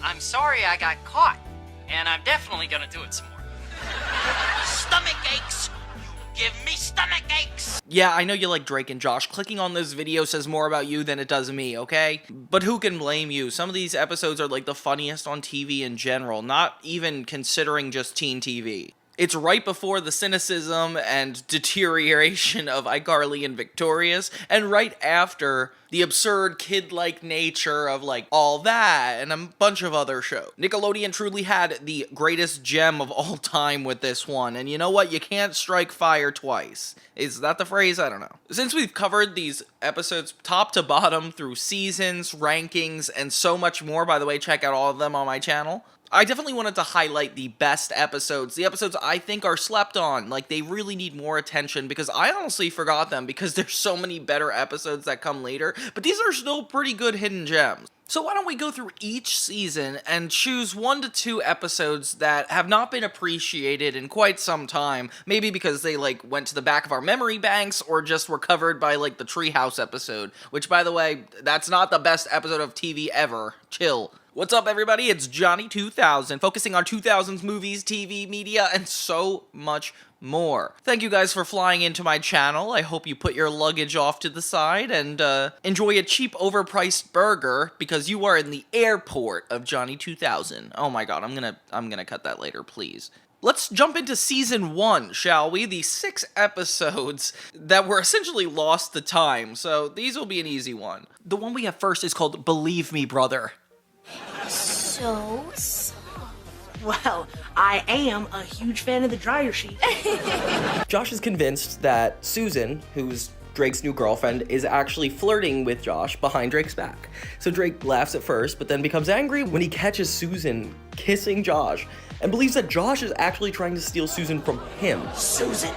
I'm sorry I got caught, and I'm definitely gonna do it some more. Stomach aches! You give me stomach aches! Yeah, I know you like Drake and Josh. Clicking on this video says more about you than it does me, okay? But who can blame you? Some of these episodes are like the funniest on TV in general, not even considering just teen TV. It's right before the cynicism and deterioration of iCarly and Victorious, and right after the absurd kid-like nature of like All That and a bunch of other shows. Nickelodeon truly had the greatest gem of all time with this one, and you know what? You can't strike fire twice. Is that the phrase? I don't know. Since we've covered these episodes top to bottom through seasons, rankings, and so much more, by the way, check out all of them on my channel, I definitely wanted to highlight the best episodes, the episodes I think are slept on, like they really need more attention, because I honestly forgot them because there's so many better episodes that come later, but these are still pretty good hidden gems. So why don't we go through each season and choose 1 to 2 episodes that have not been appreciated in quite some time, maybe because they like went to the back of our memory banks or just were covered by like the Treehouse episode, which by the way, that's not the best episode of TV ever. Chill. What's up, everybody? It's Johnny 2000, focusing on 2000s movies, TV, media, and so much more. Thank you guys for flying into my channel. I hope you put your luggage off to the side and enjoy a cheap, overpriced burger because you are in the airport of Johnny 2000. Oh my god, I'm gonna cut that later, please. Let's jump into season 1, shall we? The 6 episodes that were essentially lost to time, so these will be an easy one. The one we have first is called Believe Me, Brother. So soft. Well, I am a huge fan of the dryer sheet. Josh is convinced that Susan, who's Drake's new girlfriend, is actually flirting with Josh behind Drake's back. So Drake laughs at first, but then becomes angry when he catches Susan kissing Josh, and believes that Josh is actually trying to steal Susan from him. Susan!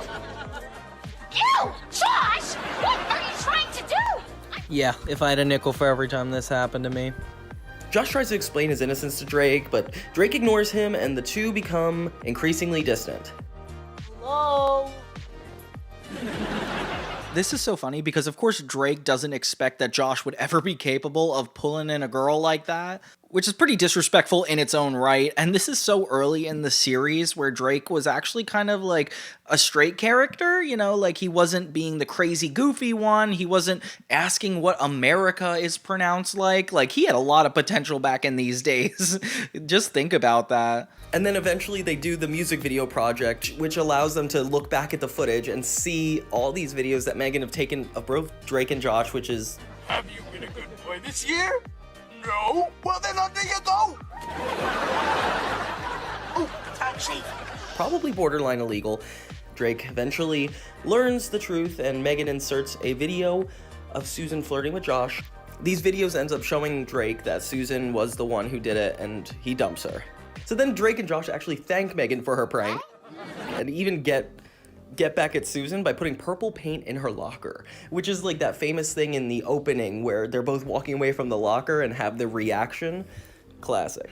Ew! Josh! What are you trying to do? Yeah, if I had a nickel for every time this happened to me. Josh tries to explain his innocence to Drake, but Drake ignores him and the two become increasingly distant. Hello? This is so funny because of course Drake doesn't expect that Josh would ever be capable of pulling in a girl like that, which is pretty disrespectful in its own right, and this is so early in the series where Drake was actually kind of like a straight character, you know, like he wasn't being the crazy goofy one, he wasn't asking what America is pronounced like he had a lot of potential back in these days. Just think about that. And then eventually they do the music video project, which allows them to look back at the footage and see all these videos that Megan have taken of both Drake and Josh, which is... Have you been a good boy this year? No? Well then on there you go! Oh, time sheet. probably borderline illegal. Drake eventually learns the truth and Megan inserts a video of Susan flirting with Josh. These videos ends up showing Drake that Susan was the one who did it and he dumps her. So then Drake and Josh actually thank Megan for her prank and even get back at Susan by putting purple paint in her locker, which is like that famous thing in the opening where they're both walking away from the locker and have the reaction. Classic.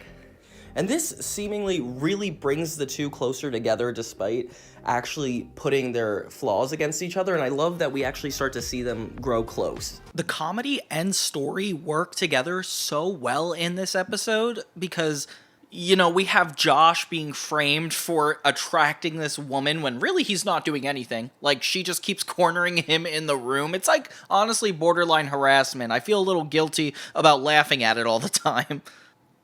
And this seemingly really brings the two closer together despite actually putting their flaws against each other, and I love that we actually start to see them grow close. The comedy and story work together so well in this episode because, you know, we have Josh being framed for attracting this woman when really he's not doing anything. Like, she just keeps cornering him in the room. It's like, honestly, borderline harassment. I feel a little guilty about laughing at it all the time.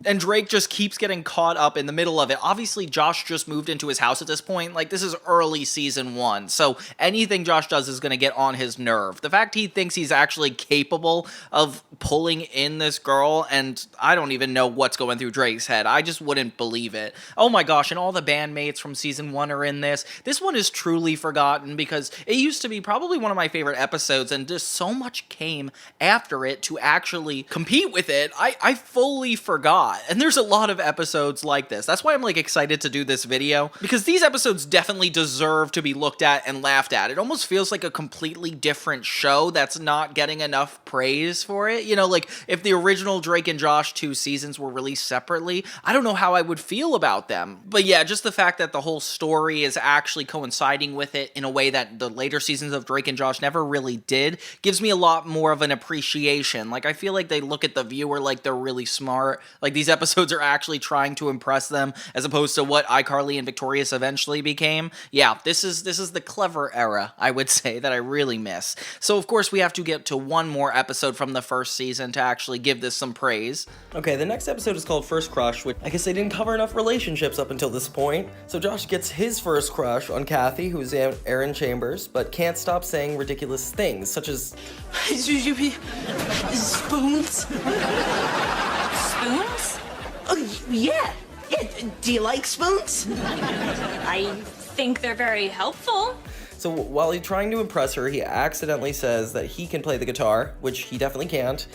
And Drake just keeps getting caught up in the middle of it. Obviously, Josh just moved into his house at this point. Like, this is early season 1, so anything Josh does is going to get on his nerve. The fact he thinks he's actually capable of pulling in this girl, and I don't even know what's going through Drake's head. I just wouldn't believe it. Oh my gosh, and all the bandmates from season 1 are in this. This one is truly forgotten because it used to be probably one of my favorite episodes, and just so much came after it to actually compete with it. I fully forgot. And there's a lot of episodes like this. That's why I'm like excited to do this video, because these episodes definitely deserve to be looked at and laughed at. It almost feels like a completely different show that's not getting enough praise for it. You know, like if the original Drake and Josh 2 seasons were released separately, I don't know how I would feel about them. But yeah, just the fact that the whole story is actually coinciding with it in a way that the later seasons of Drake and Josh never really did gives me a lot more of an appreciation. Like, I feel like they look at the viewer like they're really smart. Like, these episodes are actually trying to impress them, as opposed to what iCarly and Victorious eventually became. Yeah, this is the clever era, I would say, that I really miss. So of course we have to get to one more episode from the first season to actually give this some praise. Okay, the next episode is called First Crush, which I guess they didn't cover enough relationships up until this point. So Josh gets his first crush on Kathy, who's Erin Chambers, but can't stop saying ridiculous things, such as Spoons? Spoons? Oh, yeah. Do you like spoons? I think they're very helpful. So while he's trying to impress her, he accidentally says that he can play the guitar, which he definitely can't.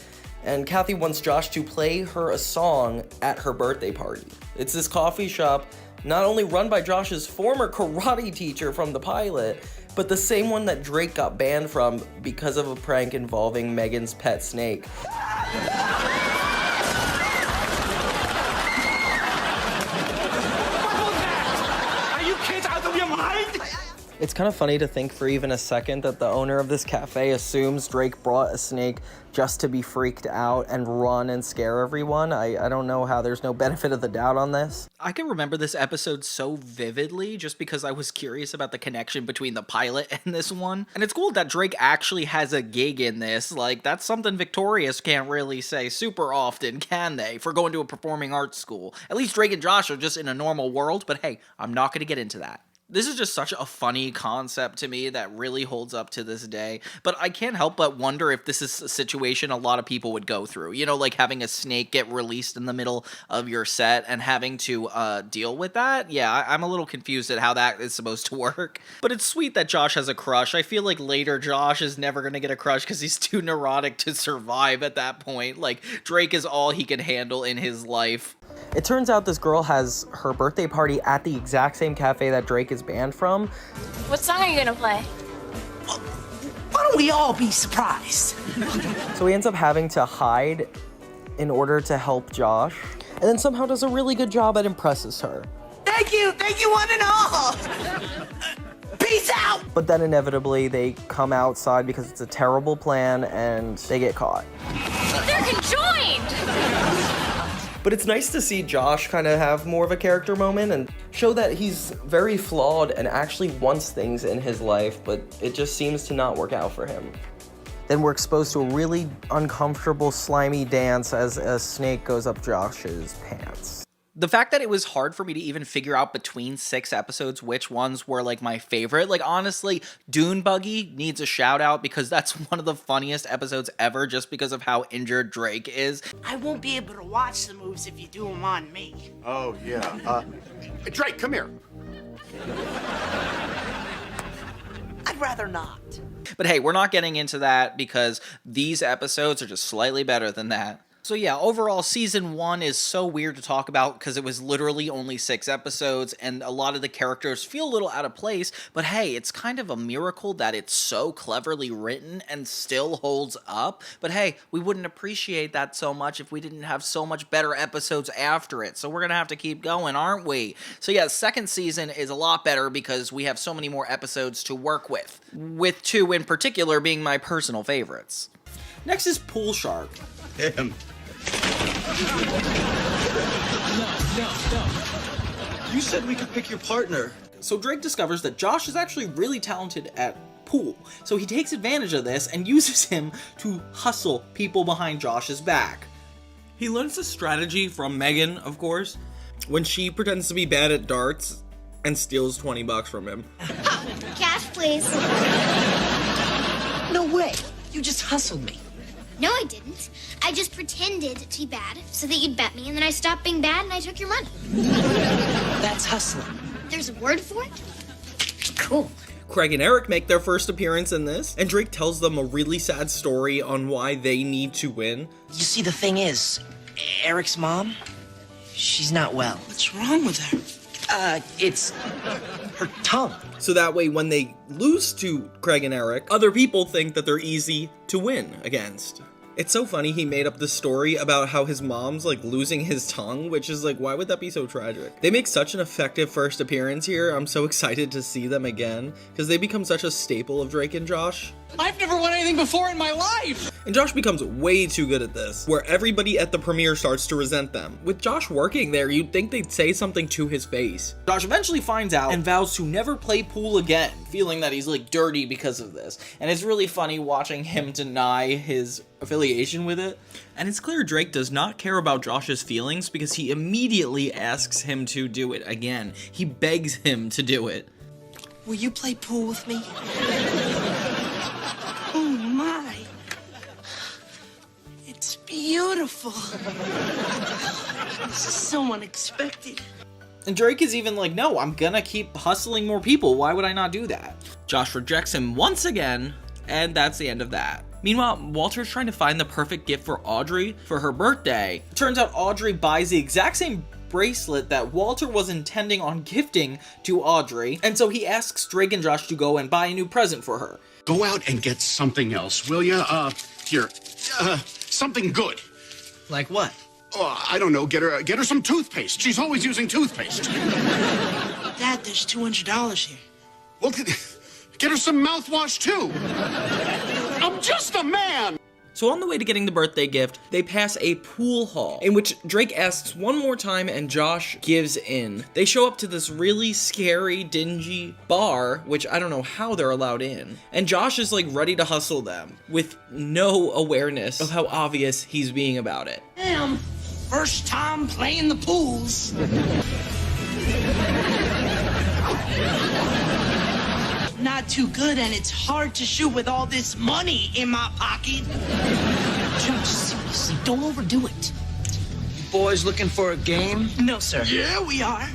And Kathy wants Josh to play her a song at her birthday party. It's this coffee shop, not only run by Josh's former karate teacher from the pilot, but the same one that Drake got banned from because of a prank involving Megan's pet snake. Are you kids out of your mind? It's kind of funny to think for even a second that the owner of this cafe assumes Drake brought a snake just to be freaked out and run and scare everyone. I don't know how there's no benefit of the doubt on this. I can remember this episode so vividly just because I was curious about the connection between the pilot and this one. And it's cool that Drake actually has a gig in this. Like, that's something Victorious can't really say super often, can they? For going to a performing arts school. At least Drake and Josh are just in a normal world, but hey, I'm not going to get into that. This is just such a funny concept to me that really holds up to this day, but I can't help but wonder if this is a situation a lot of people would go through. You know, like having a snake get released in the middle of your set and having to deal with that. Yeah, I'm a little confused at how that is supposed to work. But it's sweet that Josh has a crush. I feel like later Josh is never going to get a crush because he's too neurotic to survive at that point. Like, Drake is all he can handle in his life. It turns out this girl has her birthday party at the exact same cafe that Drake is banned from. What song are you gonna play? Why don't we all be surprised? So he ends up having to hide in order to help Josh, and then somehow does a really good job at impresses her. Thank you one and all. Peace out. But then inevitably they come outside because it's a terrible plan and they get caught. They're conjoined! But it's nice to see Josh kind of have more of a character moment and show that he's very flawed and actually wants things in his life, but it just seems to not work out for him. Then we're exposed to a really uncomfortable, slimy dance as a snake goes up Josh's pants. The fact that it was hard for me to even figure out between 6 episodes which ones were like my favorite. Like, honestly, Dune Buggy needs a shout out because that's one of the funniest episodes ever just because of how injured Drake is. I won't be able to watch the moves if you do them on me. Oh, yeah. Drake, come here. I'd rather not. But hey, we're not getting into that because these episodes are just slightly better than that. So yeah, overall, season 1 is so weird to talk about because it was literally only 6 episodes and a lot of the characters feel a little out of place, but hey, it's kind of a miracle that it's so cleverly written and still holds up. But hey, we wouldn't appreciate that so much if we didn't have so much better episodes after it. So we're gonna have to keep going, aren't we? So yeah, second season is a lot better because we have so many more episodes to work with 2 in particular being my personal favorites. Next is Pool Shark. Him. No. You said we could pick your partner. So Drake discovers that Josh is actually really talented at pool. So he takes advantage of this and uses him to hustle people behind Josh's back. He learns the strategy from Megan, of course, when she pretends to be bad at darts and steals $20 from him. Cash, please. No way. You just hustled me. No, I didn't. I just pretended to be bad so that you'd bet me, and then I stopped being bad and I took your money. That's hustling. There's a word for it? Cool. Craig and Eric make their first appearance in this, and Drake tells them a really sad story on why they need to win. You see, the thing is, Eric's mom, she's not well. What's wrong with her? It's her tongue. So that way, when they lose to Craig and Eric, other people think that they're easy to win against. It's so funny he made up this story about how his mom's like losing his tongue, which is like, why would that be so tragic? They make such an effective first appearance here. I'm so excited to see them again because they become such a staple of Drake and Josh. I've never won anything before in my life! And Josh becomes way too good at this, where everybody at the premiere starts to resent them. With Josh working there, you'd think they'd say something to his face. Josh eventually finds out and vows to never play pool again, feeling that he's like dirty because of this. And it's really funny watching him deny his affiliation with it. And it's clear Drake does not care about Josh's feelings because he immediately asks him to do it again. He begs him to do it. Will you play pool with me? Oh my. It's beautiful. This is so unexpected. And Drake is even like, no, I'm gonna keep hustling more people. Why would I not do that? Josh rejects him once again, and that's the end of that. Meanwhile, Walter's trying to find the perfect gift for Audrey for her birthday. It turns out Audrey buys the exact same bracelet that Walter was intending on gifting to Audrey, and so he asks Drake and Josh to go and buy a new present for her. Go out and get something else, will ya? Here, something good. Like what? Oh, I don't know, get her some toothpaste. She's always using toothpaste. Dad, there's $200 here. Well, get her some mouthwash, too. I'm just a man! So on the way to getting the birthday gift, they pass a pool hall, in which Drake asks one more time and Josh gives in. They show up to this really scary, dingy bar, which I don't know how they're allowed in. And Josh is like ready to hustle them, with no awareness of how obvious he's being about it. Damn, first time playing the pools. Not too good, and it's hard to shoot with all this money in my pocket. Josh, seriously, don't overdo it. You boys looking for a game? No, sir. Yeah, we are.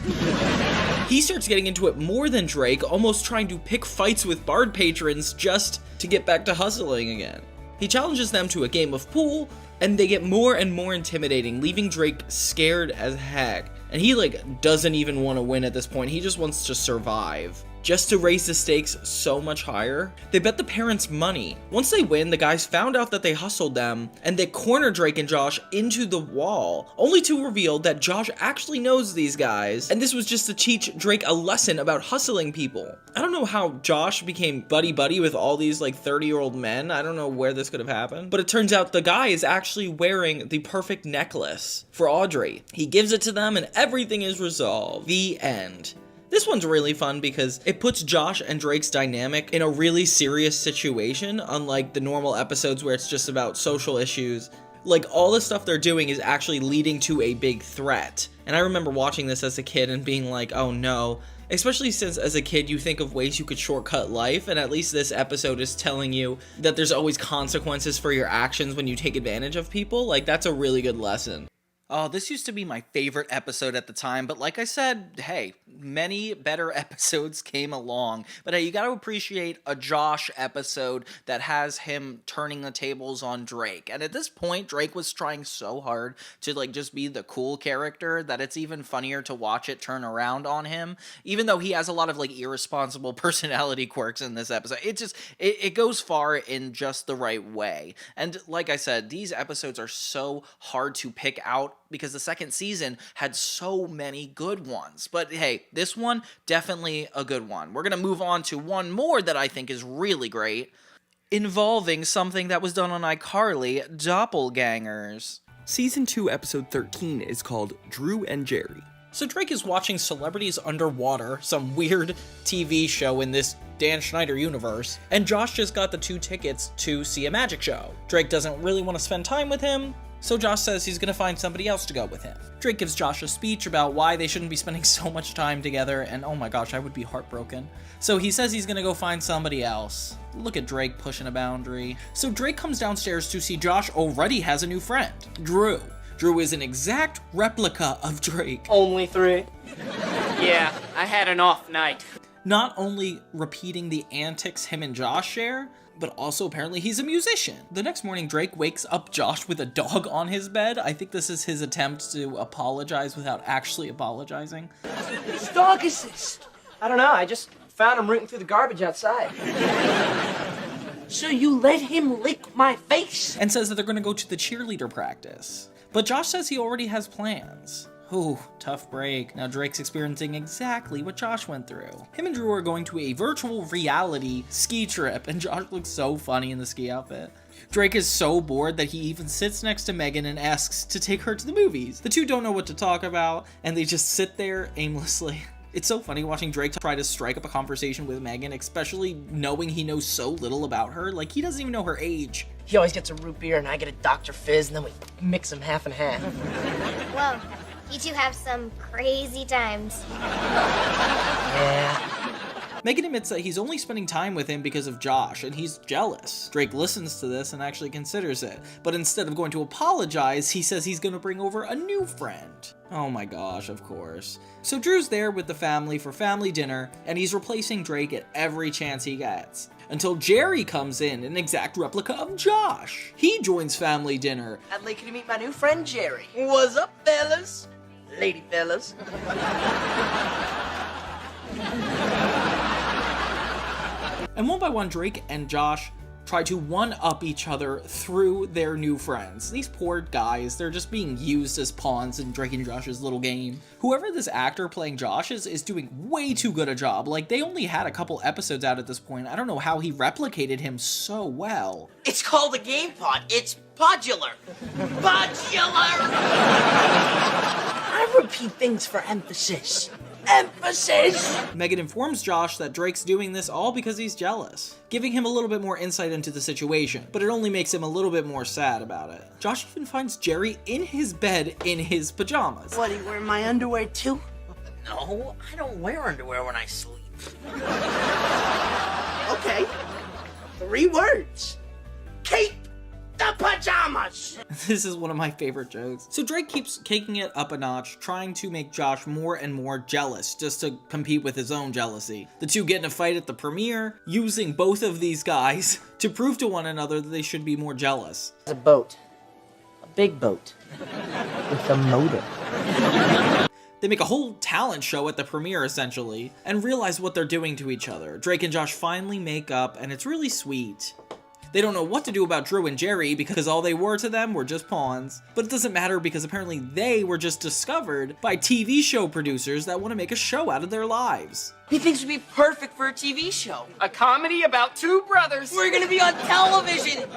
He starts getting into it more than Drake, almost trying to pick fights with Bard patrons just to get back to hustling again. He challenges them to a game of pool, and they get more and more intimidating, leaving Drake scared as heck. And he like doesn't even want to win at this point, he just wants to survive. Just to raise the stakes so much higher, they bet the parents money. Once they win, the guys found out that they hustled them, and they corner Drake and Josh into the wall, only to reveal that Josh actually knows these guys, and this was just to teach Drake a lesson about hustling people. I don't know how Josh became buddy-buddy with all these like 30-year-old men. I don't know where this could have happened, but it turns out the guy is actually wearing the perfect necklace for Audrey. He gives it to them, and everything is resolved. The end. This one's really fun because it puts Josh and Drake's dynamic in a really serious situation, unlike the normal episodes where it's just about social issues. Like, all the stuff they're doing is actually leading to a big threat. And I remember watching this as a kid and being like, oh no. Especially since as a kid you think of ways you could shortcut life, and at least this episode is telling you that there's always consequences for your actions when you take advantage of people. Like, that's a really good lesson. Oh, this used to be my favorite episode at the time, but like I said, hey, many better episodes came along. But hey, you gotta appreciate a Josh episode that has him turning the tables on Drake. And at this point, Drake was trying so hard to like just be the cool character that it's even funnier to watch it turn around on him, even though he has a lot of like irresponsible personality quirks in this episode. It goes far in just the right way. And like I said, these episodes are so hard to pick out because the second season had so many good ones. But hey, this one, definitely a good one. We're going to move on to one more that I think is really great, involving something that was done on iCarly, doppelgangers. Season 2, episode 13 is called Drew and Jerry. So Drake is watching Celebrities Underwater, some weird TV show in this Dan Schneider universe, and Josh just got the 2 tickets to see a magic show. Drake doesn't really want to spend time with him, so Josh says he's gonna find somebody else to go with him. Drake gives Josh a speech about why they shouldn't be spending so much time together, and oh my gosh, I would be heartbroken. So he says he's gonna go find somebody else. Look at Drake pushing a boundary. So Drake comes downstairs to see Josh already has a new friend, Drew. Drew is an exact replica of Drake. Only 3. Yeah, I had an off night. Not only repeating the antics him and Josh share, but also apparently he's a musician. The next morning, Drake wakes up Josh with a dog on his bed. I think this is his attempt to apologize without actually apologizing. Whose dog is this? I don't know, I just found him rooting through the garbage outside. So you let him lick my face? And says that they're gonna go to the cheerleader practice. But Josh says he already has plans. Ooh, tough break. Now Drake's experiencing exactly what Josh went through. Him and Drew are going to a virtual reality ski trip, and Josh looks so funny in the ski outfit. Drake is so bored that he even sits next to Megan and asks to take her to the movies. The two don't know what to talk about, and they just sit there aimlessly. It's so funny watching Drake try to strike up a conversation with Megan, especially knowing he knows so little about her. Like, he doesn't even know her age. He always gets a root beer and I get a Dr. Fizz, and then we mix them half and half. Well, you two have some crazy times. Yeah. Megan admits that he's only spending time with him because of Josh, and he's jealous. Drake listens to this and actually considers it, but instead of going to apologize, he says he's gonna bring over a new friend. Oh my gosh, of course. So Drew's there with the family for family dinner, and he's replacing Drake at every chance he gets. Until Jerry comes in, an exact replica of Josh. He joins family dinner. I'd like you to meet my new friend, Jerry. What's up, fellas? Lady fellas. And one by one, Drake and Josh try to one-up each other through their new friends. These poor guys, they're just being used as pawns in Drake and Josh's little game. Whoever this actor playing Josh is doing way too good a job. Like, they only had a couple episodes out at this point. I don't know how he replicated him so well. It's called a game pod. It's podular. Podular! I repeat things for emphasis. Emphasis! Megan informs Josh that Drake's doing this all because he's jealous, giving him a little bit more insight into the situation, but it only makes him a little bit more sad about it. Josh even finds Jerry in his bed in his pajamas. What, you wear my underwear too? No, I don't wear underwear when I sleep. Okay. 3 words. Keep the pajamas! This is one of my favorite jokes. So Drake keeps kicking it up a notch, trying to make Josh more and more jealous, just to compete with his own jealousy. The two get in a fight at the premiere, using both of these guys to prove to one another that they should be more jealous. It's a boat. A big boat. With a motor. They make a whole talent show at the premiere, essentially, and realize what they're doing to each other. Drake and Josh finally make up, and it's really sweet. They don't know what to do about Drew and Jerry because all they were to them were just pawns. But it doesn't matter because apparently they were just discovered by TV show producers that want to make a show out of their lives. He thinks we'd be perfect for a TV show. A comedy about 2 brothers. We're gonna be on television!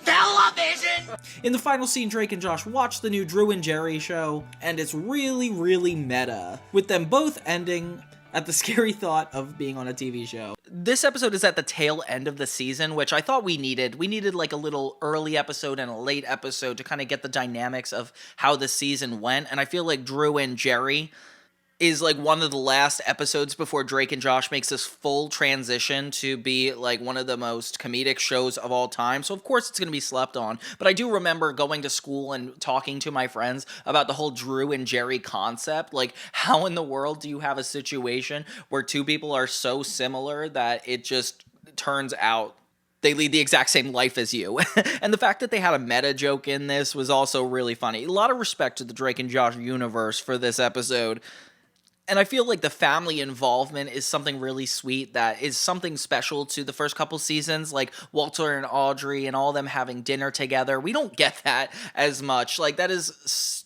Television! In the final scene, Drake and Josh watch the new Drew and Jerry show, and it's really, really meta, with them both ending at the scary thought of being on a TV show. This episode is at the tail end of the season, which I thought we needed. We needed like a little early episode and a late episode to kind of get the dynamics of how the season went, and I feel like Drew and Jerry is like one of the last episodes before Drake and Josh makes this full transition to be like one of the most comedic shows of all time. So of course it's going to be slept on. But I do remember going to school and talking to my friends about the whole Drew and Jerry concept. Like, how in the world do you have a situation where 2 people are so similar that it just turns out they lead the exact same life as you? And the fact that they had a meta joke in this was also really funny. A lot of respect to the Drake and Josh universe for this episode. And I feel like the family involvement is something really sweet that is something special to the first couple seasons, like Walter and Audrey and all them having dinner together. We don't get that as much. Like, that is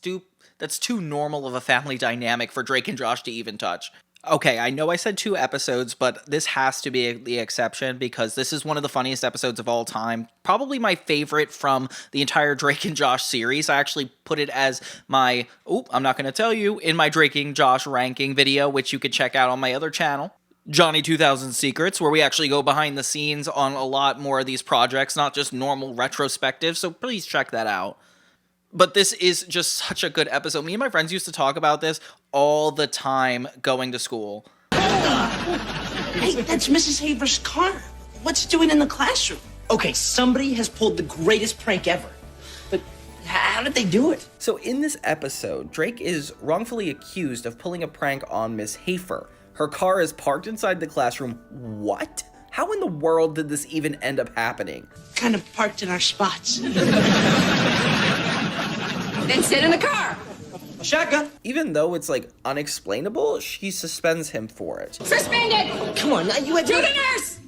that's too normal of a family dynamic for Drake and Josh to even touch. Okay, I know I said 2 episodes, but this has to be the exception because this is one of the funniest episodes of all time. Probably my favorite from the entire Drake and Josh series. I actually put it as my, I'm not going to tell you, in my Drake and Josh ranking video, which you could check out on my other channel, Johnny 2000 Secrets, where we actually go behind the scenes on a lot more of these projects, not just normal retrospective, so please check that out. But this is just such a good episode. Me and my friends used to talk about this all the time going to school. Hey, that's Mrs. Haver's car. What's it doing in the classroom? Okay, somebody has pulled the greatest prank ever. But how did they do it? So in this episode, Drake is wrongfully accused of pulling a prank on Miss Hafer. Her car is parked inside the classroom. What? How in the world did this even end up happening? Kind of parked in our spots. Then sit in the car. Shotgun. Even though it's like unexplainable, she suspends him for it. Suspended. Come on, now you had To the nurse.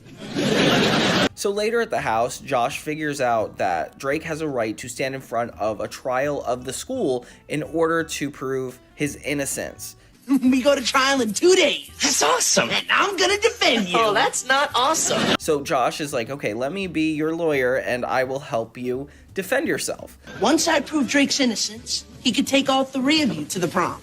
So later at the house, Josh figures out that Drake has a right to stand in front of a trial of the school in order to prove his innocence. We go to trial in 2 days. That's awesome. And I'm gonna defend you. Oh, that's not awesome. So Josh is like, okay, let me be your lawyer and I will help you defend yourself. Once I prove Drake's innocence, he could take all 3 of you to the prom.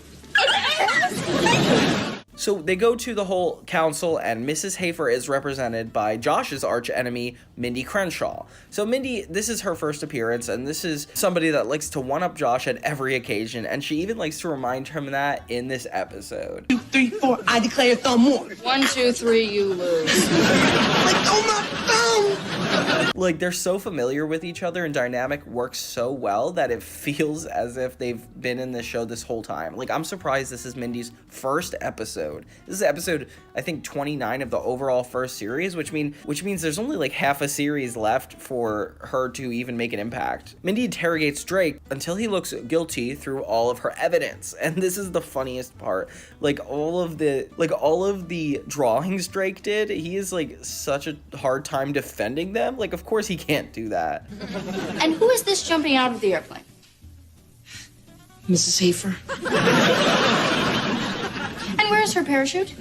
So they go to the whole council, and Mrs. Hafer is represented by Josh's arch enemy, Mindy Crenshaw. So Mindy, this is her first appearance, and this is somebody that likes to one-up Josh at every occasion, and she even likes to remind him that in this episode. 2, 3, 4, I declare thumb war. 1, 2, 3, you lose. Like, oh my thumb! Like, they're so familiar with each other, and dynamic works so well that it feels as if they've been in this show this whole time. Like, I'm surprised this is Mindy's first episode. This is episode, I think, 29 of the overall first series, which means there's only like half a series left for her to even make an impact. Mindy interrogates Drake until he looks guilty through all of her evidence, and this is the funniest part. Like all of the drawings Drake did, he is like such a hard time defending them. Like, of course he can't do that. And who is this jumping out of the airplane? Mrs. Hafer. And where's her parachute?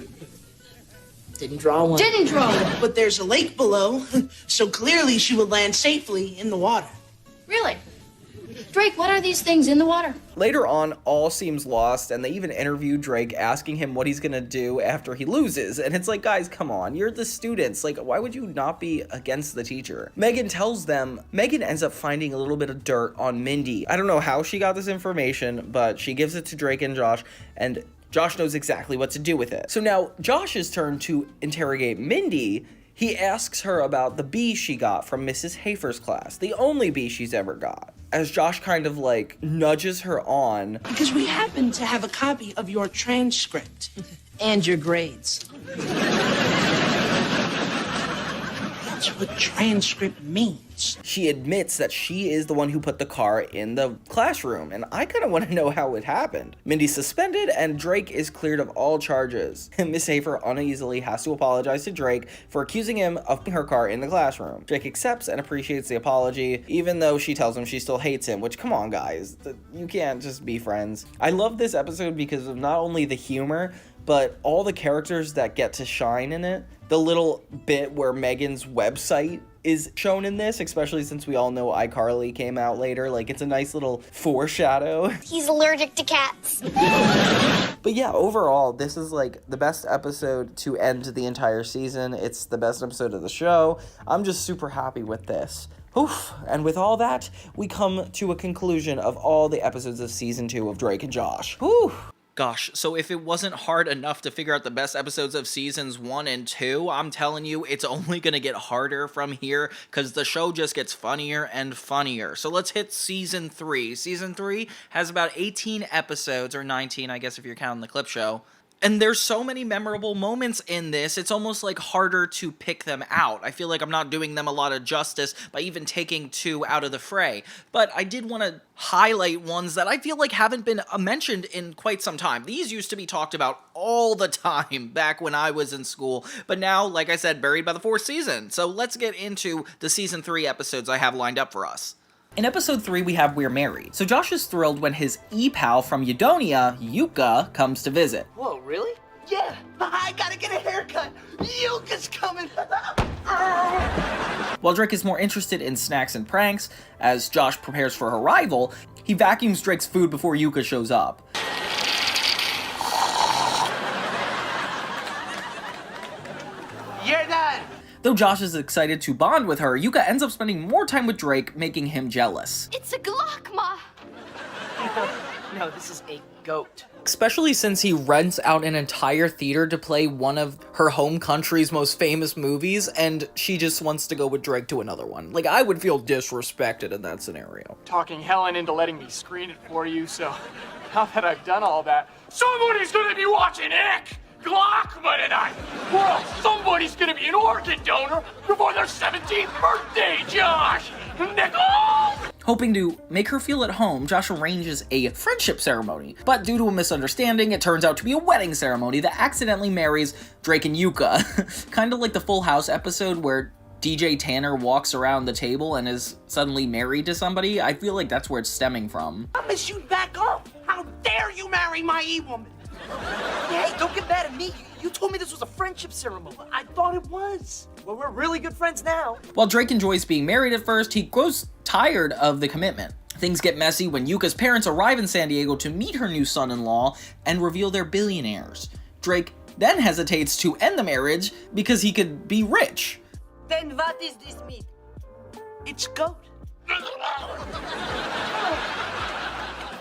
Didn't draw one. Didn't draw one. But there's a lake below, so clearly she would land safely in the water. Really? Drake, what are these things in the water? Later on, all seems lost, and they even interview Drake asking him what he's gonna do after he loses. And it's like, guys, come on, you're the students. Like, why would you not be against the teacher? Megan tells them, Megan ends up finding a little bit of dirt on Mindy. I don't know how she got this information, but she gives it to Drake and Josh, and Josh knows exactly what to do with it. So now, Josh's turn to interrogate Mindy. He asks her about the B she got from Mrs. Hafer's class, the only B she's ever got. As Josh kind of like nudges her on. Because we happen to have a copy of your transcript and your grades. That's what transcript means. She admits that she is the one who put the car in the classroom, and I kind of want to know how it happened. Mindy's suspended, and Drake is cleared of all charges. Miss Hafer uneasily has to apologize to Drake for accusing him of putting her car in the classroom. Drake accepts and appreciates the apology, even though she tells him she still hates him, which, come on, guys. You can't just be friends. I love this episode because of not only the humor, but all the characters that get to shine in it. The little bit where Megan's website is shown in this, especially since we all know iCarly came out later. Like, it's a nice little foreshadow. He's allergic to cats. But yeah, overall, this is like the best episode to end the entire season. It's the best episode of the show. I'm just super happy with this. Oof. And with all that, we come to a conclusion of all the episodes of season 2 of Drake and Josh. Whew. Gosh, so if it wasn't hard enough to figure out the best episodes of seasons 1 and 2, I'm telling you, it's only gonna get harder from here, because the show just gets funnier and funnier. So let's hit season 3. Season 3 has about 18 episodes, or 19, I guess if you're counting the clip show. And there's so many memorable moments in this, it's almost like harder to pick them out. I feel like I'm not doing them a lot of justice by even taking 2 out of the fray. But I did want to highlight ones that I feel like haven't been mentioned in quite some time. These used to be talked about all the time back when I was in school, but now, like I said, buried by the 4th season. So let's get into the season 3 episodes I have lined up for us. In episode 3, we have We're Married. So Josh is thrilled when his e-pal from Udonia, Yuka, comes to visit. Whoa, really? Yeah, I gotta get a haircut. Yuka's coming. While Drake is more interested in snacks and pranks, as Josh prepares for her arrival, he vacuums Drake's food before Yuka shows up. You're done. Though Josh is excited to bond with her, Yuka ends up spending more time with Drake, making him jealous. It's a glaucoma. No, this is a goat. Especially since he rents out an entire theater to play one of her home country's most famous movies, and she just wants to go with Drake to another one. Like, I would feel disrespected in that scenario. Talking Helen into letting me screen it for you, so now that I've done all that, somebody's gonna be watching Ick! Glaucoma tonight! Or else somebody's gonna be an organ donor before their 17th birthday, Josh! Nichols! Hoping to make her feel at home, Josh arranges a friendship ceremony, but due to a misunderstanding, it turns out to be a wedding ceremony that accidentally marries Drake and Yuka. Kind of like the Full House episode where DJ Tanner walks around the table and is suddenly married to somebody, I feel like that's where it's stemming from. I'm gonna shoot back up. How dare you marry my E-woman? Hey, don't get mad at me. You told me this was a friendship ceremony. I thought it was. Well, we're really good friends now. While Drake enjoys being married at first, he grows tired of the commitment. Things get messy when Yuka's parents arrive in San Diego to meet her new son-in-law and reveal they're billionaires. Drake then hesitates to end the marriage because he could be rich. Then what is this meat? It's goat.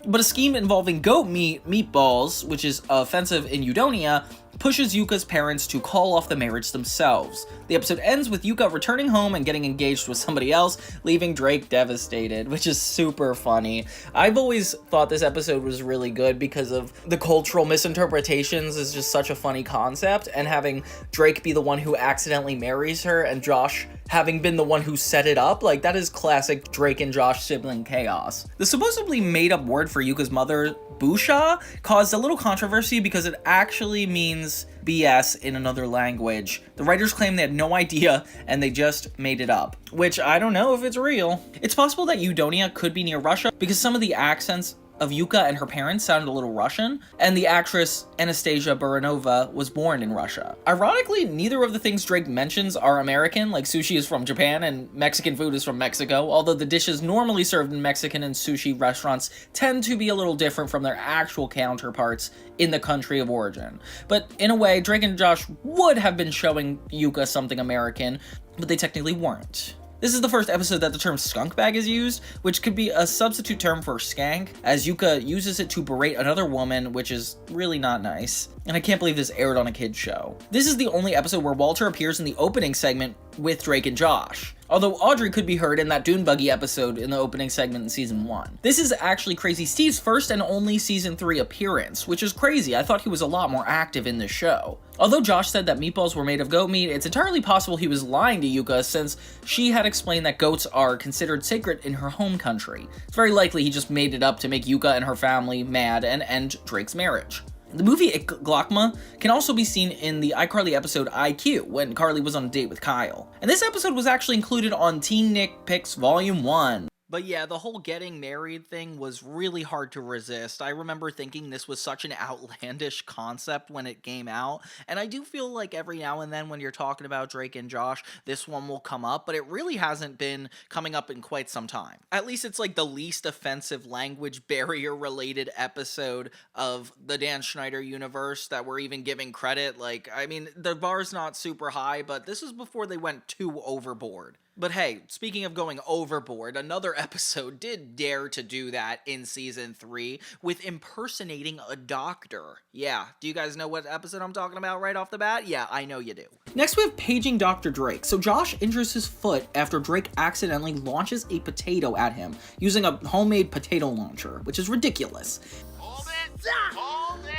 But a scheme involving goat meatballs, which is offensive in Udonia, pushes Yuka's parents to call off the marriage themselves. The episode ends with Yuka returning home and getting engaged with somebody else, leaving Drake devastated, which is super funny. I've always thought this episode was really good because of the cultural misinterpretations is just such a funny concept, and having Drake be the one who accidentally marries her and Josh having been the one who set it up, like that is classic Drake and Josh sibling chaos. The supposedly made up word for Yuka's mother, Busha, caused a little controversy because it actually means BS in another language. The writers claim they had no idea and they just made it up, which I don't know if it's real. It's possible that Udonia could be near Russia because some of the accents of Yuka and her parents sounded a little Russian, and the actress Anastasia Baranova was born in Russia. Ironically, neither of the things Drake mentions are American, like sushi is from Japan and Mexican food is from Mexico, although the dishes normally served in Mexican and sushi restaurants tend to be a little different from their actual counterparts in the country of origin. But in a way, Drake and Josh would have been showing Yuka something American, but they technically weren't. This is the first episode that the term skunk bag is used, which could be a substitute term for skank, as Yuka uses it to berate another woman, which is really not nice. And I can't believe this aired on a kid's show. This is the only episode where Walter appears in the opening segment with Drake and Josh, although Audrey could be heard in that Dune Buggy episode in the opening segment in Season 1. This is actually Crazy Steve's first and only Season 3 appearance, which is crazy. I thought he was a lot more active in this show. Although Josh said that meatballs were made of goat meat, it's entirely possible he was lying to Yuka since she had explained that goats are considered sacred in her home country. It's very likely he just made it up to make Yuka and her family mad and end Drake's marriage. The movie Glokma can also be seen in the iCarly episode IQ, when Carly was on a date with Kyle. And this episode was actually included on Teen Nick Picks Volume 1. But yeah, the whole getting married thing was really hard to resist. I remember thinking this was such an outlandish concept when it came out, and I do feel like every now and then when you're talking about Drake and Josh, this one will come up, but it really hasn't been coming up in quite some time. At least it's like the least offensive language barrier related episode of the Dan Schneider universe that we're even giving credit. Like, I mean, the bar's not super high, but this was before they went too overboard. But hey, speaking of going overboard, another episode did dare to do that in Season 3 with impersonating a doctor. Yeah, do you guys know what episode I'm talking about right off the bat? Yeah, I know you do. Next we have paging Dr. Drake. So Josh injures his foot after Drake accidentally launches a potato at him using a homemade potato launcher, which is ridiculous. Hold it! Hold it!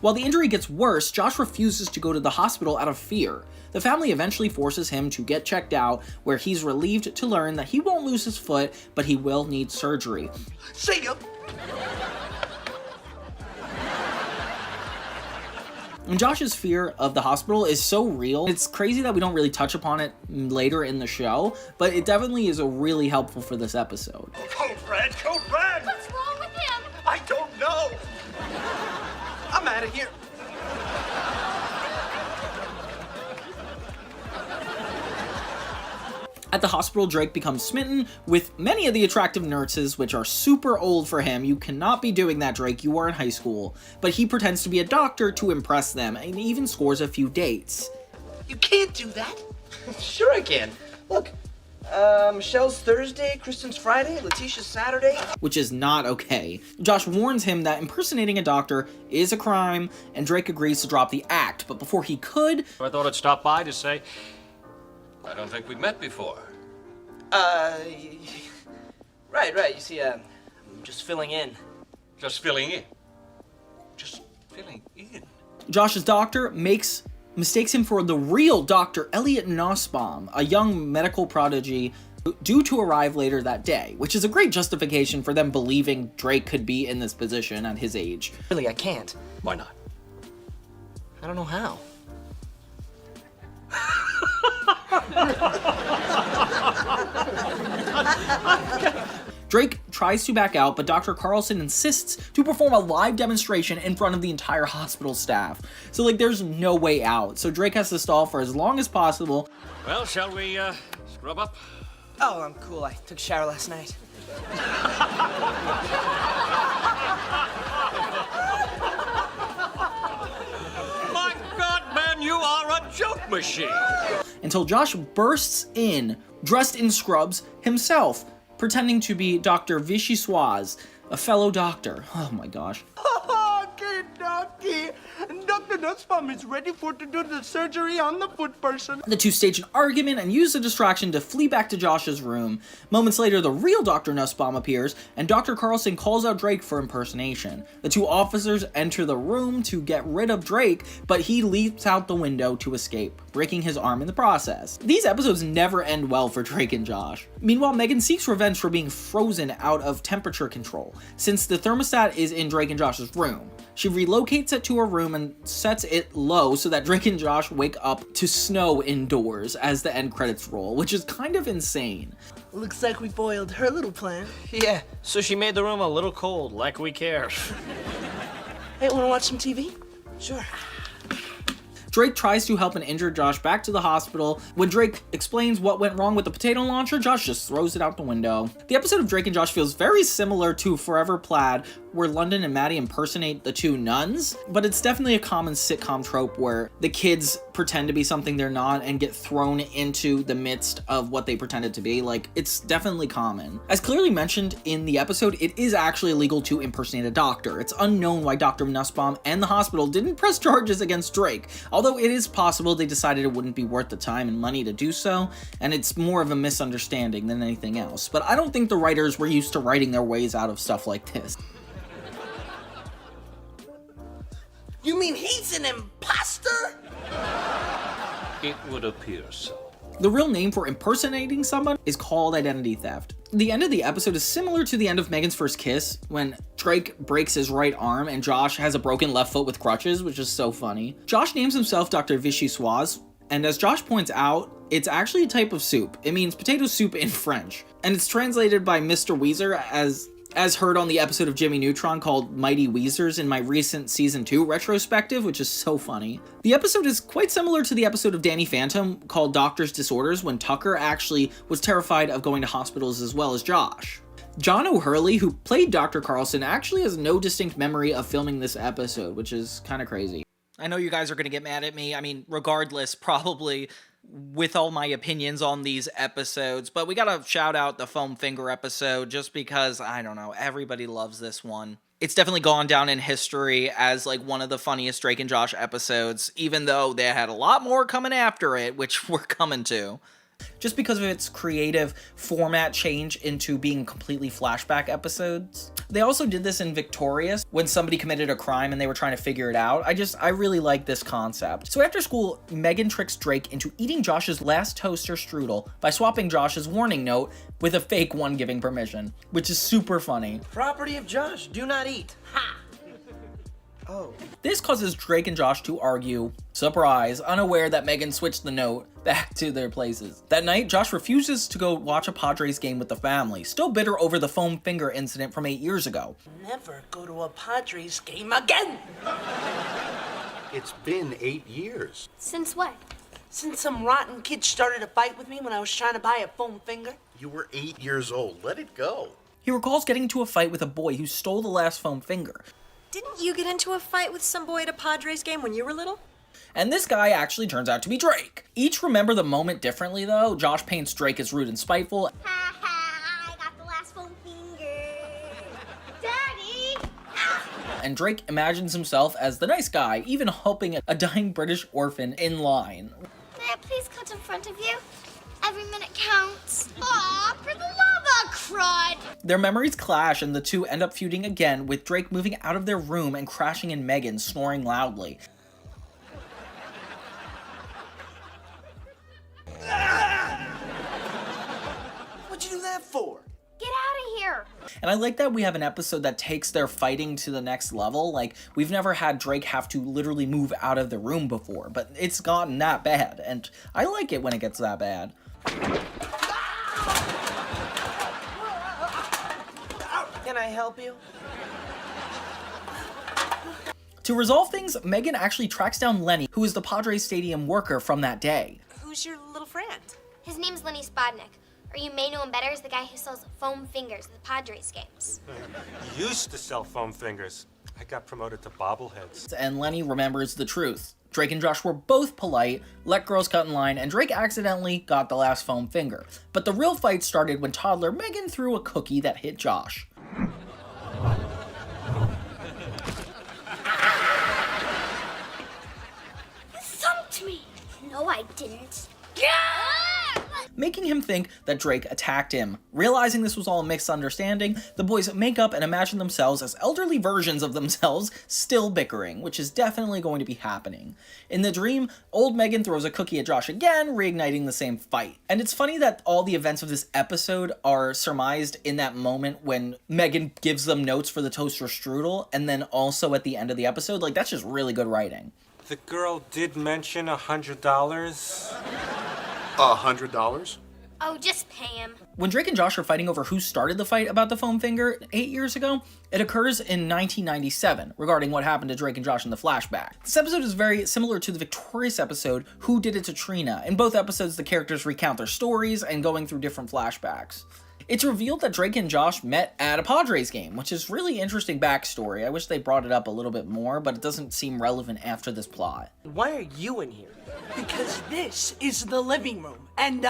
While the injury gets worse, Josh refuses to go to the hospital out of fear. The family eventually forces him to get checked out, where he's relieved to learn that he won't lose his foot, but he will need surgery. See ya! And Josh's fear of the hospital is so real. It's crazy that we don't really touch upon it later in the show, but it definitely is really helpful for this episode. Code Red! Code Red! What's wrong with him? I don't know! I'm out of here. At the hospital, Drake becomes smitten with many of the attractive nurses, which are super old for him. You cannot be doing that, Drake. You are in high school. But he pretends to be a doctor to impress them, and even scores a few dates. You can't do that. Sure I can. Look, Michelle's Thursday, Kristen's Friday, Letitia's Saturday. Which is not okay. Josh warns him that impersonating a doctor is a crime, and Drake agrees to drop the act. But before he could... I thought I'd stop by to say, I don't think we've met before. Right. You see, I'm just filling in. Just filling in. Just filling in. Josh's doctor mistakes him for the real Dr. Elliot Nussbaum, a young medical prodigy due to arrive later that day, which is a great justification for them believing Drake could be in this position at his age. Really, I can't. Why not? I don't know how. Drake tries to back out, but Dr. Carlson insists to perform a live demonstration in front of the entire hospital staff. So, like, there's no way out. So Drake has to stall for as long as possible. Well, shall we, scrub up? Oh, I'm cool. I took a shower last night. My God, man, you are a joke machine. Until Josh bursts in, dressed in scrubs himself, pretending to be Dr. Vichyssoise, a fellow doctor. Oh my gosh. Okay, Docky. Dr. Nussbaum is ready to do the surgery on the foot person. The two stage an argument and use the distraction to flee back to Josh's room. Moments later, the real Dr. Nussbaum appears, and Dr. Carlson calls out Drake for impersonation. The two officers enter the room to get rid of Drake, but he leaps out the window to escape, breaking his arm in the process. These episodes never end well for Drake and Josh. Meanwhile, Megan seeks revenge for being frozen out of temperature control, since the thermostat is in Drake and Josh's room. She relocates it to her room and sets it low so that Drake and Josh wake up to snow indoors as the end credits roll, which is kind of insane. Looks like we foiled her little plan. Yeah, so she made the room a little cold, like we care. Hey, wanna watch some TV? Sure. Drake tries to help an injured Josh back to the hospital. When Drake explains what went wrong with the potato launcher, Josh just throws it out the window. The episode of Drake and Josh feels very similar to Forever Plaid, where London and Maddie impersonate the two nuns, but it's definitely a common sitcom trope where the kids pretend to be something they're not and get thrown into the midst of what they pretended to be. Like, it's definitely common. As clearly mentioned in the episode, it is actually illegal to impersonate a doctor. It's unknown why Dr. Nussbaum and the hospital didn't press charges against Drake, although it is possible they decided it wouldn't be worth the time and money to do so, and it's more of a misunderstanding than anything else. But I don't think the writers were used to writing their ways out of stuff like this. You mean he's an imposter? It would appear so. The real name for impersonating someone is called identity theft. The end of the episode is similar to the end of Megan's First Kiss, when Drake breaks his right arm and Josh has a broken left foot with crutches, which is so funny. Josh names himself Dr. Vichyssoise, and as Josh points out, it's actually a type of soup. It means potato soup in French, and it's translated by Mr. Weezer as heard on the episode of Jimmy Neutron called Mighty Weezers in my recent Season 2 retrospective, which is so funny. The episode is quite similar to the episode of Danny Phantom called Doctor's Disorders, when Tucker actually was terrified of going to hospitals as well as Josh. John O'Hurley, who played Dr. Carlson, actually has no distinct memory of filming this episode, which is kind of crazy. I know you guys are going to get mad at me. I mean, regardless, probably with all my opinions on these episodes, but we gotta shout out the foam finger episode just because, I don't know, everybody loves this one. It's definitely gone down in history as like one of the funniest Drake and Josh episodes, even though they had a lot more coming after it, which we're coming to. Just because of its creative format change into being completely flashback episodes. They also did this in Victorious when somebody committed a crime and they were trying to figure it out. I really like this concept. So after school, Megan tricks Drake into eating Josh's last toaster strudel by swapping Josh's warning note with a fake one giving permission, which is super funny. Property of Josh, do not eat. Ha! Oh. This causes Drake and Josh to argue, surprise, unaware that Megan switched the note back to their places. That night, Josh refuses to go watch a Padres game with the family, still bitter over the foam finger incident from 8 years ago. Never go to a Padres game again! It's been 8 years. Since what? Since some rotten kid started a fight with me when I was trying to buy a foam finger. You were 8 years old. Let it go. He recalls getting into a fight with a boy who stole the last foam finger. Didn't you get into a fight with some boy at a Padres game when you were little? And this guy actually turns out to be Drake. Each remember the moment differently though. Josh paints Drake as rude and spiteful. Ha ha, I got the last foam finger. Daddy! And Drake imagines himself as the nice guy, even helping a dying British orphan in line. May I please cut in front of you? Every minute counts. Aw, for the love of crud! Their memories clash and the two end up feuding again, with Drake moving out of their room and crashing in Megan, snoring loudly. What'd you do that for? Get out of here! And I like that we have an episode that takes their fighting to the next level. Like, we've never had Drake have to literally move out of the room before, but it's gotten that bad, and I like it when it gets that bad. Can I help you? To resolve things, Megan actually tracks down Lenny, who is the Padres Stadium worker from that day. Who's your little friend? His name's Lenny Spodnik, or you may know him better as the guy who sells foam fingers at the Padres games. Used to sell foam fingers. I got promoted to bobbleheads. And Lenny remembers the truth. Drake and Josh were both polite, let girls cut in line, and Drake accidentally got the last foam finger. But the real fight started when toddler Megan threw a cookie that hit Josh. You thumped me! No, I didn't. Making him think that Drake attacked him. Realizing this was all a misunderstanding, the boys make up and imagine themselves as elderly versions of themselves still bickering, which is definitely going to be happening. In the dream, old Megan throws a cookie at Josh again, reigniting the same fight. And it's funny that all the events of this episode are surmised in that moment when Megan gives them notes for the toaster strudel, and then also at the end of the episode. Like, that's just really good writing. The girl did mention $100. $100? Oh, just pay him. When Drake and Josh are fighting over who started the fight about the foam finger 8 years ago, it occurs in 1997, regarding what happened to Drake and Josh in the flashback. This episode is very similar to the Victorious episode, Who Did It to Trina. In both episodes, the characters recount their stories and going through different flashbacks. It's revealed that Drake and Josh met at a Padres game, which is really interesting backstory. I wish they brought it up a little bit more, but it doesn't seem relevant after this plot. Why are you in here? Because this is the living room. And,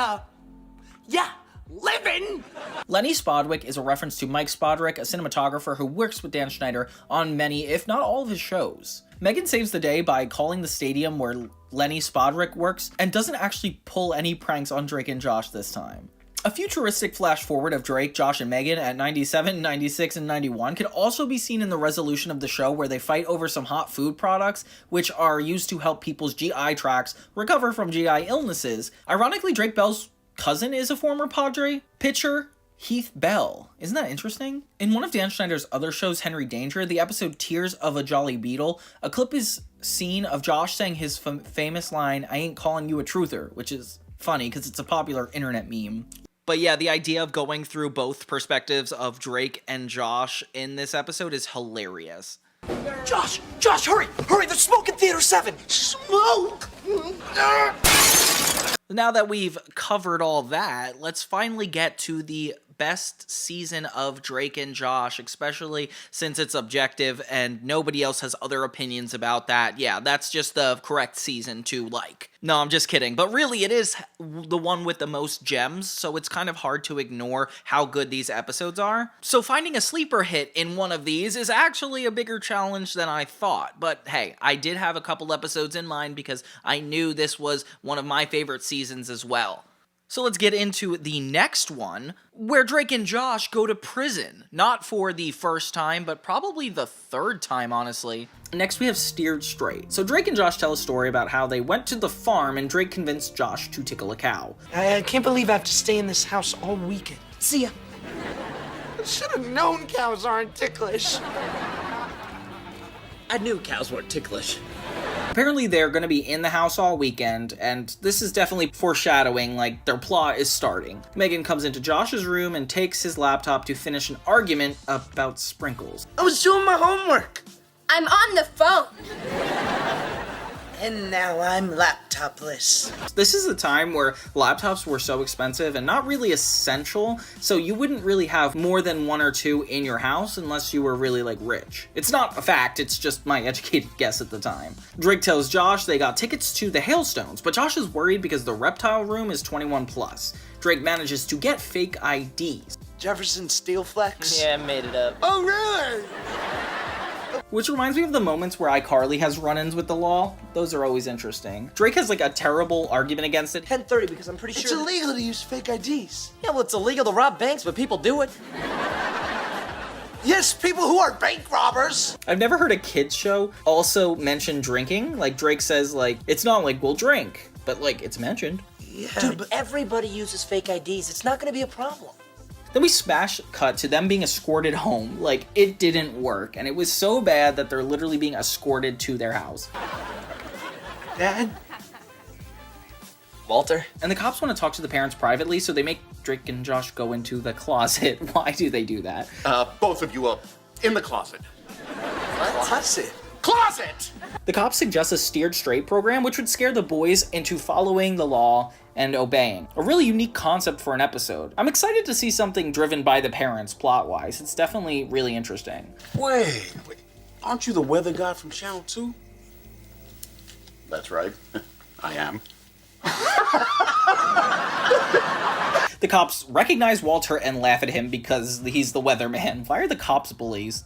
yeah, living! Lenny Spodwick is a reference to Mike Spodrick, a cinematographer who works with Dan Schneider on many, if not all of his shows. Megan saves the day by calling the stadium where Lenny Spodrick works, and doesn't actually pull any pranks on Drake and Josh this time. A futuristic flash forward of Drake, Josh, and Megan at 97, 96, and 91 could also be seen in the resolution of the show where they fight over some hot food products, which are used to help people's GI tracts recover from GI illnesses. Ironically, Drake Bell's cousin is a former Padre pitcher, Heath Bell. Isn't that interesting? In one of Dan Schneider's other shows, Henry Danger, the episode Tears of a Jolly Beetle, a clip is seen of Josh saying his famous line, "I ain't calling you a truther," which is funny because it's a popular internet meme. But yeah, the idea of going through both perspectives of Drake and Josh in this episode is hilarious. Josh, hurry! Hurry, there's smoke in Theater 7! Smoke! Now that we've covered all that, let's finally get to the best season of Drake and Josh, especially since it's objective and nobody else has other opinions about that. Yeah, that's just the correct season to like. No, I'm just kidding. But really, it is the one with the most gems, so it's kind of hard to ignore how good these episodes are. So finding a sleeper hit in one of these is actually a bigger challenge than I thought. But hey, I did have a couple episodes in mind because I knew this was one of my favorite seasons as well. So let's get into the next one, where Drake and Josh go to prison. Not for the first time, but probably the third time, honestly. Next, we have Steered Straight. So Drake and Josh tell a story about how they went to the farm and Drake convinced Josh to tickle a cow. I can't believe I have to stay in this house all weekend. See ya. I should have known cows aren't ticklish. I knew cows weren't ticklish. Apparently they're going to be in the house all weekend, and this is definitely foreshadowing, like, their plot is starting. Megan comes into Josh's room and takes his laptop to finish an argument about sprinkles. I was doing my homework. I'm on the phone. And now I'm laptopless. This is a time where laptops were so expensive and not really essential, so you wouldn't really have more than one or two in your house unless you were really, like, rich. It's not a fact, it's just my educated guess at the time. Drake tells Josh they got tickets to the Hailstones, but Josh is worried because the reptile room is 21 plus. Drake manages to get fake IDs. Jefferson Steel Flex? Yeah, I made it up. Oh, really? Which reminds me of the moments where iCarly has run-ins with the law. Those are always interesting. Drake has like a terrible argument against it. 10:30 because I'm pretty It's sure illegal to use fake IDs. Yeah, well, it's illegal to rob banks, but people do it. Yes, people who are bank robbers. I've never heard a kids show also mention drinking. Like Drake says, like, it's not like we'll drink, but like it's mentioned. Yeah, Dude, but everybody uses fake IDs. It's not gonna be a problem. Then we smash cut to them being escorted home. Like, it didn't work, and it was so bad that they're literally being escorted to their house. Dad? Walter? And the cops want to talk to the parents privately, so they make Drake and Josh go into the closet. Why do they do that? Both of you up in the closet. Closet? Closet! The cops suggest a steered straight program, which would scare the boys into following the law and obeying. A really unique concept for an episode. I'm excited to see something driven by the parents plot-wise. It's definitely really interesting. Wait, aren't you the weather guy from Channel 2? That's right. I am. The cops recognize Walter and laugh at him because he's the weatherman. Why are the cops bullies?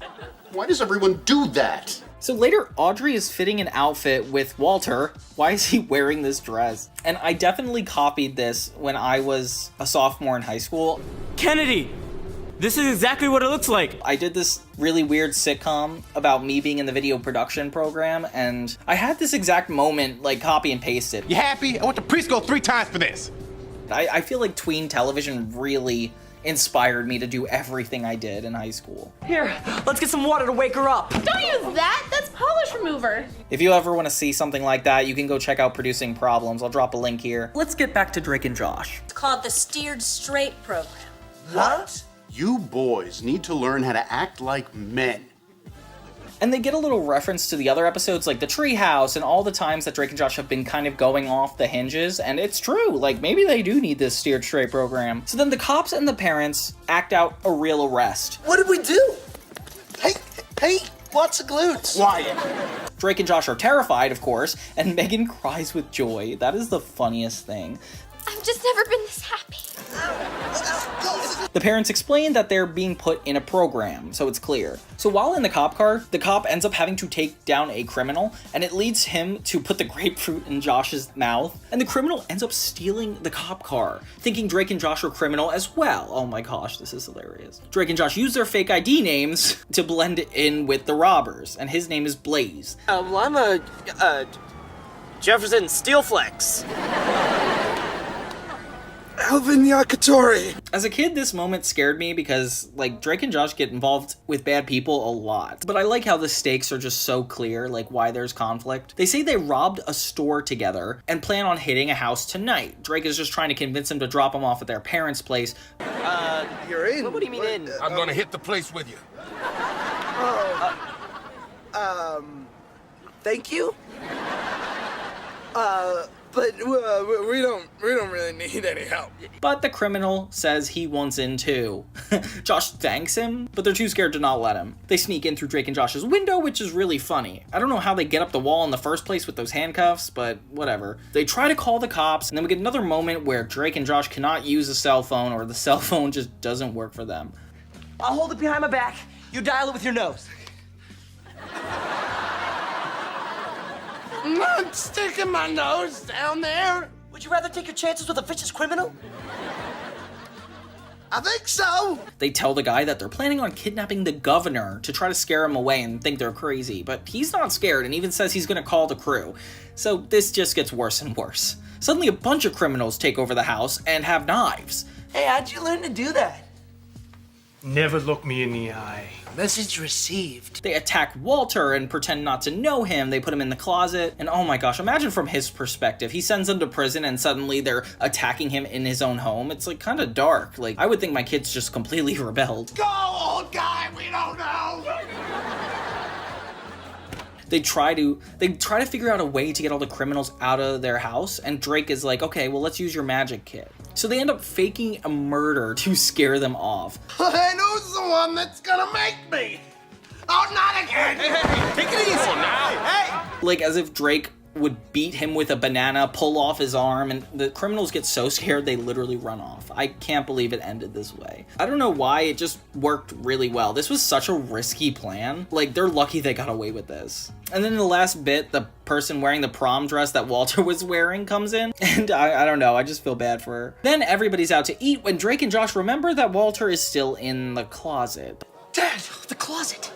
Why does everyone do that? So later, Audrey is fitting an outfit with Walter. Why is he wearing this dress? And I definitely copied this when I was a sophomore in high school. Kennedy! This is exactly what it looks like. I did this really weird sitcom about me being in the video production program, and I had this exact moment, like, copy and pasted. You happy? I went to preschool 3 times for this. I feel like tween television really inspired me to do everything I did in high school. Here, let's get some water to wake her up. Don't use that. That's polish remover. If you ever want to see something like that, you can go check out Producing Problems. I'll drop a link here. Let's get back to Drake and Josh. It's called the Steered Straight program. What? You boys need to learn how to act like men. And they get a little reference to the other episodes, like the treehouse and all the times that Drake and Josh have been kind of going off the hinges. And it's true, like maybe they do need this steered straight program. So then the cops and the parents act out a real arrest. What did we do? Hey, lots of glutes. Wyatt. Drake and Josh are terrified, of course, and Megan cries with joy. That is the funniest thing. I've just never been this happy. The parents explain that they're being put in a program, so it's clear. So while in the cop car, the cop ends up having to take down a criminal, and it leads him to put the grapefruit in Josh's mouth, and the criminal ends up stealing the cop car, thinking Drake and Josh are criminal as well. Oh my gosh, this is hilarious. Drake and Josh use their fake ID names to blend in with the robbers, and his name is Blaze. I'm a Jefferson Steelflex. Alvin Yakitori. As a kid, this moment scared me because, like, Drake and Josh get involved with bad people a lot. But I like how the stakes are just so clear, like why there's conflict. They say they robbed a store together and plan on hitting a house tonight. Drake is just trying to convince them to drop them off at their parents' place. You're in? What do you mean in? I'm gonna hit the place with you. Thank you? But we don't really need any help. But the criminal says he wants in too. Josh thanks him, but they're too scared to not let him. They sneak in through Drake and Josh's window, which is really funny. I don't know how they get up the wall in the first place with those handcuffs, but whatever. They try to call the cops, and then we get another moment where Drake and Josh cannot use a cell phone, or the cell phone just doesn't work for them. I'll hold it behind my back. You dial it with your nose. I'm not sticking my nose down there. Would you rather take your chances with a vicious criminal? I think so. They tell the guy that they're planning on kidnapping the governor to try to scare him away and think they're crazy, but he's not scared and even says he's gonna call the crew. So this just gets worse and worse. Suddenly a bunch of criminals take over the house and have knives. Hey, how'd you learn to do that? Never look me in the eye. Message received. They attack Walter and pretend not to know him. They put him in the closet. And oh my gosh, imagine from his perspective. He sends them to prison and suddenly they're attacking him in his own home. It's like kind of dark. Like I would think my kids just completely rebelled. Go, old guy, we don't know. They try to figure out a way to get all the criminals out of their house, and Drake is like, okay, well, let's use your magic kit. So they end up faking a murder to scare them off. And who's the one that's gonna make me? Oh, not again! Hey, take it easy now. Hey! Like as if Drake would beat him with a banana, pull off his arm, and the criminals get so scared they literally run off. I can't believe it ended this way. I don't know why, it just worked really well. This was such a risky plan. Like, they're lucky they got away with this. And then in the last bit, the person wearing the prom dress that Walter was wearing comes in, and I don't know, I just feel bad for her. Then everybody's out to eat when Drake and Josh remember that Walter is still in the closet. Dad, the closet.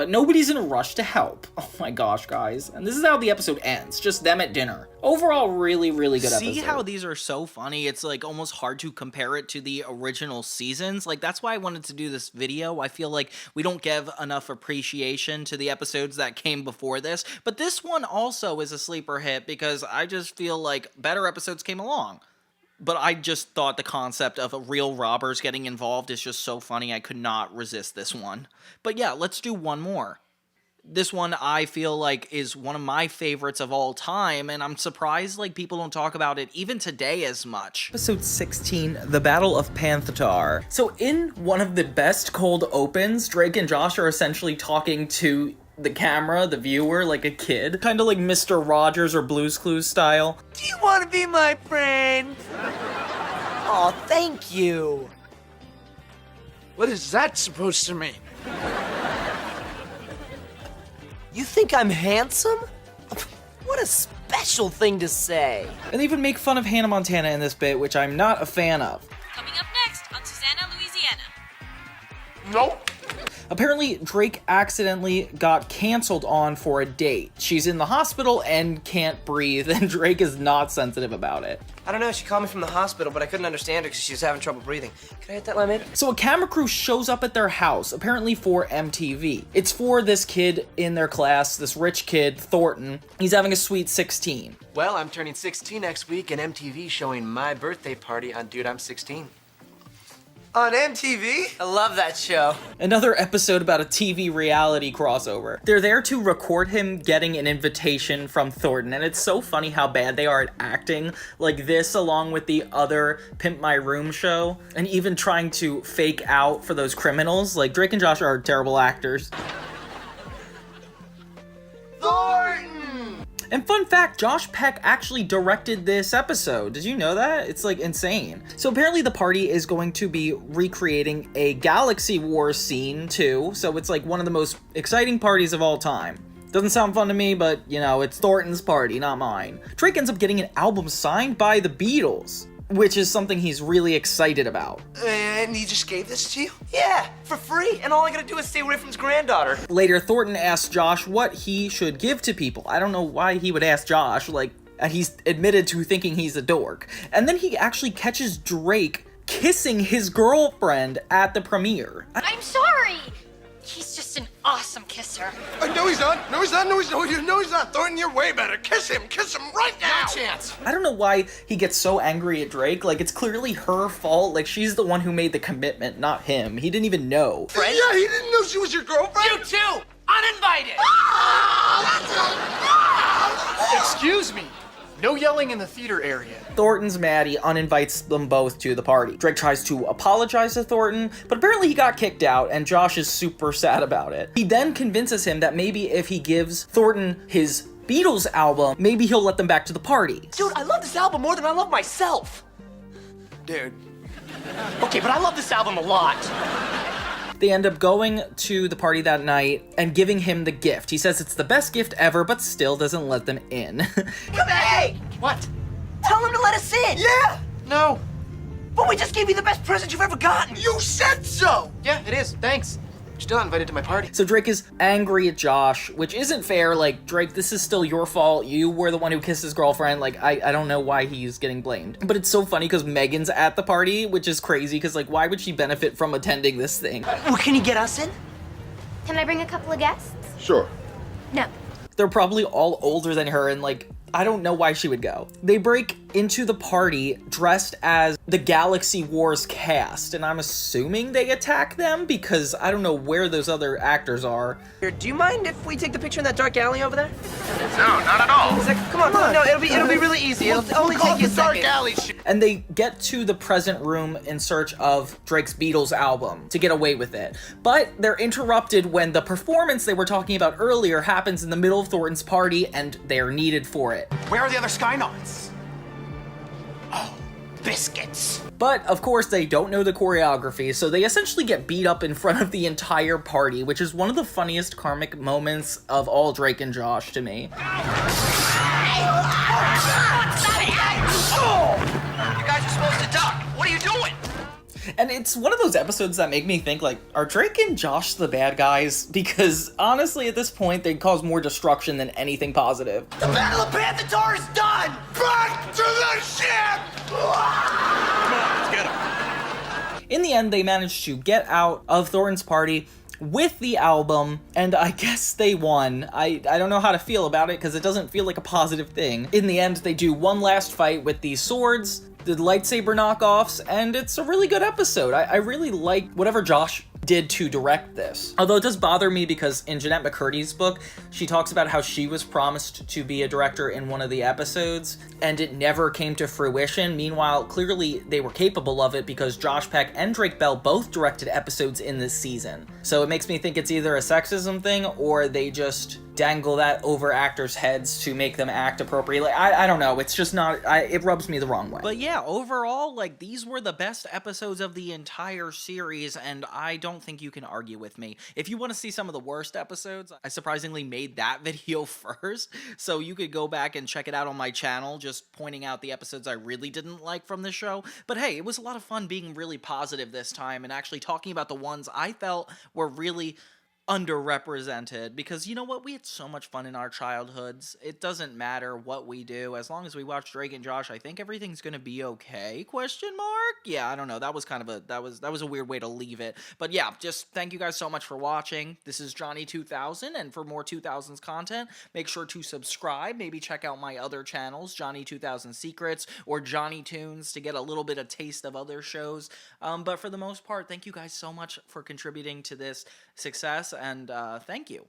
but nobody's in a rush to help. Oh my gosh, guys. And this is how the episode ends, just them at dinner. Overall, really, really good episode. See how these are so funny? It's like almost hard to compare it to the original seasons. Like, that's why I wanted to do this video. I feel like we don't give enough appreciation to the episodes that came before this, but this one also is a sleeper hit because I just feel like better episodes came along. But I just thought the concept of real robbers getting involved is just so funny, I could not resist this one. But yeah, let's do one more. This one I feel like is one of my favorites of all time, and I'm surprised like people don't talk about it even today as much. Episode 16, The Battle of Panthatar. So in one of the best cold opens, Drake and Josh are essentially talking to the camera, the viewer, like a kid. Kind of like Mr. Rogers or Blue's Clues style. Do you want to be my friend? Aw, thank you. What is that supposed to mean? You think I'm handsome? What a special thing to say. And they even make fun of Hannah Montana in this bit, which I'm not a fan of. Coming up next on Susanna, Louisiana. Nope. Apparently, Drake accidentally got canceled on for a date. She's in the hospital and can't breathe, and Drake is not sensitive about it. I don't know, she called me from the hospital, but I couldn't understand her because she was having trouble breathing. Can I hit that lemonade? So a camera crew shows up at their house, apparently for MTV. It's for this kid in their class, this rich kid, Thornton. He's having a sweet 16. Well, I'm turning 16 next week, and MTV showing my birthday party on Dude, I'm 16. On MTV? I love that show. Another episode about a TV reality crossover. They're there to record him getting an invitation from Thornton, and it's so funny how bad they are at acting like this along with the other Pimp My Room show, and even trying to fake out for those criminals. Like, Drake and Josh are terrible actors. Thornton! And fun fact, Josh Peck actually directed this episode. Did you know that? It's like insane. So apparently the party is going to be recreating a Galaxy Wars scene too. So it's like one of the most exciting parties of all time. Doesn't sound fun to me, but you know, it's Thornton's party, not mine. Drake ends up getting an album signed by the Beatles, which is something he's really excited about. And he just gave this to you? Yeah, for free. And all I gotta do is stay away from his granddaughter. Later, Thornton asks Josh what he should give to people. I don't know why he would ask Josh, like, and he's admitted to thinking he's a dork. And then he actually catches Drake kissing his girlfriend at the premiere. I'm sorry. He's just an awesome kisser. No, he's not. No, he's not. No, he's not. No, he's not. Thornton, you're way better. Kiss him. Kiss him right now. No chance. I don't know why he gets so angry at Drake. Like, it's clearly her fault. Like, she's the one who made the commitment, not him. He didn't even know. Friend? Yeah, he didn't know she was your girlfriend. You too. Uninvited. Excuse me. No yelling in the theater area. Thornton's mad. He uninvites them both to the party. Drake tries to apologize to Thornton, but apparently he got kicked out, and Josh is super sad about it. He then convinces him that maybe if he gives Thornton his Beatles album, maybe he'll let them back to the party. Dude, I love this album more than I love myself. Dude. Okay, but I love this album a lot. They end up going to the party that night and giving him the gift. He says it's the best gift ever, but still doesn't let them in. Come hey! What? Tell him to let us in. Yeah. No. But we just gave you the best present you've ever gotten. You said so. Yeah, it is. Thanks. Still not invited to my party. So Drake is angry at Josh, which isn't fair. Like, Drake, this is still your fault. You were the one who kissed his girlfriend. Like, I don't know why he's getting blamed. But it's so funny because Megan's at the party, which is crazy because, like, why would she benefit from attending this thing? Well, can you get us in? Can I bring a couple of guests? Sure. No. They're probably all older than her and, like, I don't know why she would go. They break into the party dressed as the Galaxy Wars cast, and I'm assuming they attack them because I don't know where those other actors are. Here, do you mind if we take the picture in that dark alley over there? No, not at all. Come on. No, it'll be really easy. It'll only take you a second. Dark alley shit. And they get to the present room in search of Drake's Beatles album to get away with it. But they're interrupted when the performance they were talking about earlier happens in the middle of Thornton's party, and they're needed for it. Where are the other Skynauts? Oh, biscuits. But, of course, they don't know the choreography, so they essentially get beat up in front of the entire party, which is one of the funniest karmic moments of all Drake and Josh to me. You guys are supposed to duck. What are you doing? And it's one of those episodes that make me think, like, are Drake and Josh the bad guys? Because honestly, at this point, they cause more destruction than anything positive. The Battle of Panthatar is done! Back to the ship! Come on, let's get him. In the end, they managed to get out of Thornton's party with the album, and I guess they won. I don't know how to feel about it, because it doesn't feel like a positive thing. In the end, they do one last fight with these swords, the lightsaber knockoffs, and it's a really good episode. I really like whatever Josh did to direct this. Although it does bother me because in Jeanette McCurdy's book, she talks about how she was promised to be a director in one of the episodes, and it never came to fruition. Meanwhile, clearly they were capable of it because Josh Peck and Drake Bell both directed episodes in this season. So it makes me think it's either a sexism thing or they just dangle that over actors' heads to make them act appropriately. I don't know. It's just not... it rubs me the wrong way. But yeah, overall, like, these were the best episodes of the entire series, and I don't think you can argue with me. If you want to see some of the worst episodes, I surprisingly made that video first, so you could go back and check it out on my channel, just pointing out the episodes I really didn't like from the show. But hey, it was a lot of fun being really positive this time and actually talking about the ones I felt were really underrepresented, because you know what, we had so much fun in our childhoods. It doesn't matter what we do, as long as we watch Drake and Josh, I think everything's gonna be okay, ? Yeah, I don't know, that was kind of a that was a weird way to leave it. But yeah, just thank you guys so much for watching. This is Johnny 2000, and for more 2000s content, make sure to subscribe. Maybe check out my other channels, Johnny 2000 Secrets or Johnny Tunes, to get a little bit of taste of other shows. But for the most part, thank you guys so much for contributing to this success, and thank you.